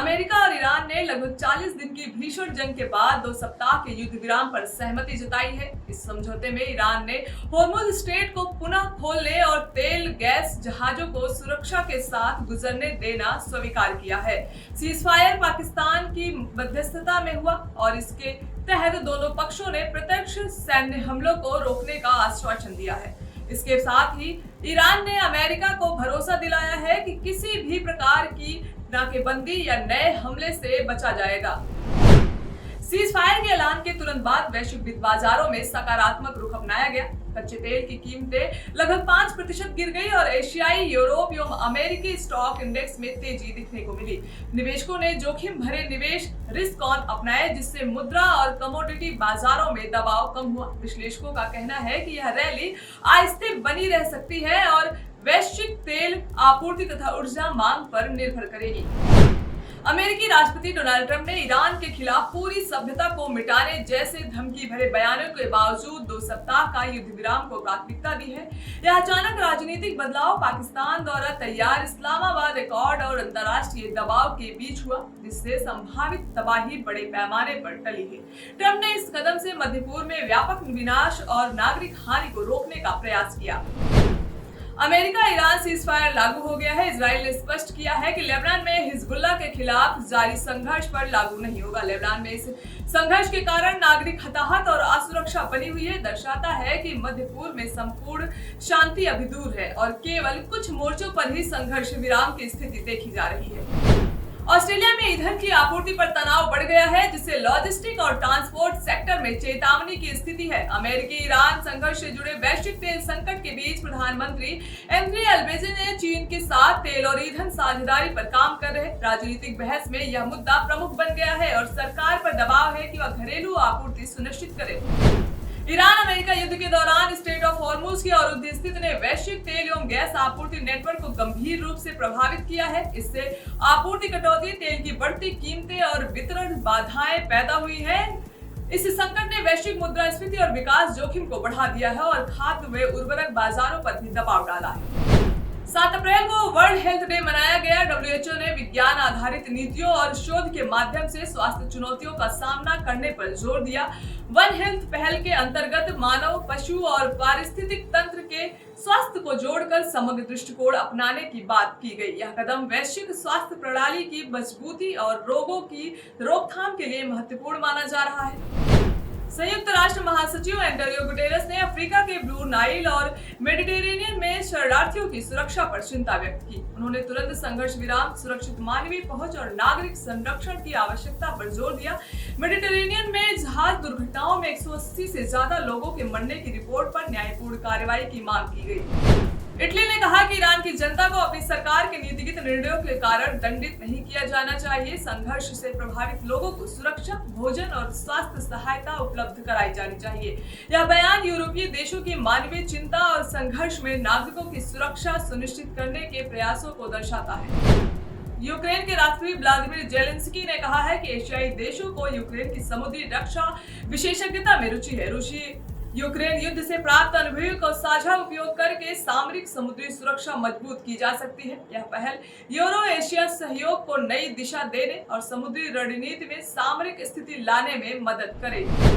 America और Iran ने लगभग 40 दिन की भीषण जंग के बाद 2 सप्ताह के युद्ध विराम पर सहमति जताई है। इस समझौते में ईरान ने होर्मुज स्ट्रेट को पुनः खोलने और तेल गैस जहाजों को सुरक्षा के साथ गुजरने देना स्वीकार किया है। सीजफायर पाकिस्तान की मध्यस्थता में हुआ और इसके तहत दोनों पक्षों ने प्रत्यक्ष सैन्य हमलों को रोकने का आश्वासन दिया है। इसके साथ ही ईरान ने अमेरिका को भरोसा दिलाया है कि किसी भी प्रकार की नाकेबंदी या नए हमले से बचा जाएगा। सीज फायर के ऐलान के तुरंत बाद वैश्विक वित्त बाजारों में सकारात्मक रुख अपनाया गया। कच्चे तेल की कीमतें लगभग 5% गिर गई और एशियाई, यूरोप एवं अमेरिकी स्टॉक इंडेक्स में तेजी दिखने को मिली। निवेशकों ने जोखिम भरे निवेश रिस्क ऑन अपनाए, जिससे मुद्रा और कमोडिटी बाजारों में दबाव कम हुआ। विश्लेषकों का कहना है कि यह रैली आहिस्ते बनी रह सकती है और वैश्विक तेल आपूर्ति तथा ऊर्जा मांग पर निर्भर करेगी। अमेरिकी राष्ट्रपति डोनाल्ड ट्रंप ने ईरान के खिलाफ पूरी सभ्यता को मिटाने जैसे धमकी भरे बयानों के बावजूद 2 सप्ताह का युद्ध विराम को प्राथमिकता दी है। यह अचानक राजनीतिक बदलाव पाकिस्तान द्वारा तैयार इस्लामाबाद रिकॉर्ड और अंतर्राष्ट्रीय दबाव के बीच हुआ, जिससे संभावित तबाही बड़े पैमाने पर टली है। ट्रंप ने इस कदम से मध्य पूर्व में व्यापक विनाश और नागरिक हानि को रोकने का प्रयास किया। अमेरिका ईरान सीजफायर लागू हो गया है। इजराइल ने स्पष्ट किया है कि लेबनान में हिजबुल्लाह के खिलाफ जारी संघर्ष पर लागू नहीं होगा। लेबनान में इस संघर्ष के कारण नागरिक हताहत और असुरक्षा बनी हुई है, दर्शाता है कि मध्य पूर्व में संपूर्ण शांति अभी दूर है और केवल कुछ मोर्चों पर ही संघर्ष विराम की स्थिति देखी जा रही है। ऑस्ट्रेलिया में ईंधन की आपूर्ति पर तनाव बढ़ गया है, जिससे लॉजिस्टिक और ट्रांसपोर्ट सेक्टर में चेतावनी की स्थिति है। अमेरिकी ईरान संघर्ष से जुड़े वैश्विक तेल संकट के बीच प्रधानमंत्री एंथनी अल्बेनीज़ ने चीन के साथ तेल और ईंधन साझेदारी पर काम कर रहे। राजनीतिक बहस में यह मुद्दा प्रमुख बन गया है और सरकार पर दबाव है कि वह घरेलू आपूर्ति सुनिश्चित करे। ईरान अमेरिका युद्ध के दौरान स्ट्रेट ऑफ हॉर्मुज की अवरुद्ध स्थिति ने वैश्विक तेल एवं गैस आपूर्ति नेटवर्क को गंभीर रूप से प्रभावित किया है। इससे आपूर्ति कटौती, तेल की बढ़ती कीमतें और वितरण बाधाएं पैदा हुई है। इस संकट ने वैश्विक मुद्रास्फीति और विकास जोखिम को बढ़ा दिया है और खाद्य व उर्वरक बाजारों पर भी दबाव डाला है। 7 अप्रैल को वर्ल्ड हेल्थ डे मनाया गया। WHO ने विज्ञान आधारित नीतियों और शोध के माध्यम से स्वास्थ्य चुनौतियों का सामना करने पर जोर दिया। वन हेल्थ पहल के अंतर्गत मानव, पशु और पारिस्थितिक तंत्र के स्वास्थ्य को जोड़कर समग्र दृष्टिकोण अपनाने की बात की गई। यह कदम वैश्विक स्वास्थ्य प्रणाली की मजबूती और रोगों की रोकथाम के लिए महत्वपूर्ण माना जा रहा है। संयुक्त राष्ट्र महासचिव एंटोनियो गुटेरेस ने अफ्रीका के ब्लू नाइल और मेडिटेरेनियन में शरणार्थियों की सुरक्षा पर चिंता व्यक्त की। उन्होंने तुरंत संघर्ष विराम, सुरक्षित मानवीय पहुंच और नागरिक संरक्षण की आवश्यकता पर जोर दिया। मेडिटेरेनियन में जहाज दुर्घटनाओं में 180 से ज्यादा लोगों के मरने की रिपोर्ट पर न्यायपूर्ण कार्रवाई की मांग की गई। इटली ने कहा कि ईरान की जनता को अपनी सरकार के नीतिगत निर्णयों के कारण दंडित नहीं किया जाना चाहिए। संघर्ष से प्रभावित लोगों को सुरक्षा, भोजन और स्वास्थ्य सहायता उपलब्ध कराई जानी चाहिए। यह बयान यूरोपीय देशों की मानवीय चिंता और संघर्ष में नागरिकों की सुरक्षा सुनिश्चित करने के प्रयासों को दर्शाता है। यूक्रेन के राष्ट्रपति व्लादिमीर जेलेंस्की ने कहा है कि एशियाई देशों को यूक्रेन की समुद्री रक्षा विशेषज्ञता में रुचि है। रूसी यूक्रेन युद्ध से प्राप्त अनुभवों का साझा उपयोग करके सामरिक समुद्री सुरक्षा मजबूत की जा सकती है। यह पहल यूरो एशिया सहयोग को नई दिशा देने और समुद्री रणनीति में सामरिक स्थिति लाने में मदद करेगी।